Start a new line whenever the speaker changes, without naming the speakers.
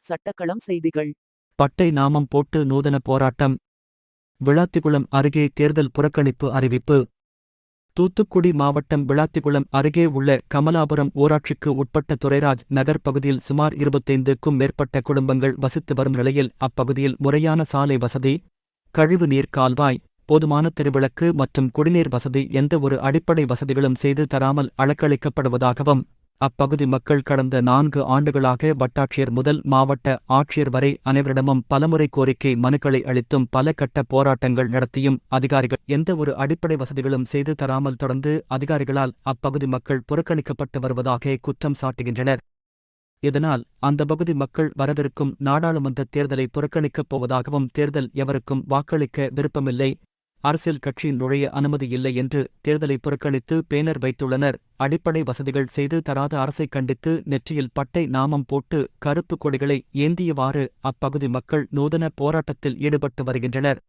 சட்டக்களம் செய்திகள்.
பட்டை நாமம் போட்டு நூதன போராட்டம். விளாத்திகுளம் அருகே தேர்தல் புறக்கணிப்பு அறிவிப்பு. தூத்துக்குடி மாவட்டம் விளாத்திகுளம் அருகே உள்ள கமலாபுரம் ஊராட்சிக்கு உட்பட்ட துரைராஜ் நகர் பகுதியில் சுமார் 25க்கும் மேற்பட்ட குடும்பங்கள் வசித்து வரும் நிலையில் அப்பகுதியில் முறையான சாலை வசதி, கழிவு நீர் கால்வாய், போதுமான தெருவிளக்கு மற்றும் குடிநீர் வசதி எந்த ஒரு அடிப்படை வசதிகளும் செய்து தராமல் அலக்களிக்கப்படுவதாகவும், அப்பகுதி மக்கள் கடந்த 4 ஆண்டுகளாக வட்டாட்சியர் முதல் மாவட்ட ஆட்சியர் வரை அனைவரிடமும் பலமுறை கோரிக்கை மனுக்களை அளித்தும் பல கட்ட போராட்டங்கள் நடத்தியும் அதிகாரிகள் எந்த ஒரு அடிப்படை வசதிகளும் செய்து தராமல் தொடர்ந்து அதிகாரிகளால் அப்பகுதி மக்கள் புறக்கணிக்கப்பட்டு வருவதாக குற்றம் சாட்டுகின்றனர். இதனால் அந்த பகுதி மக்கள் வரவிருக்கும் நாடாளுமன்ற தேர்தலை புறக்கணிக்கப் போவதாகவும், தேர்தல் எவருக்கும் வாக்களிக்க விருப்பமில்லை, அரசியல் கட்சி நுழைய அனுமதி இல்லை என்று தேர்தலை புறக்கணித்து பேனர் வைத்துள்ளனர். அடிப்படை வசதிகள் செய்து தராத அரசை கண்டித்து நெற்றியில் பட்டை நாமம் போட்டு கருப்பு கொடிகளை ஏந்தியவாறு அப்பகுதி மக்கள் நூதன போராட்டத்தில் ஈடுபட்டு வருகின்றனர்.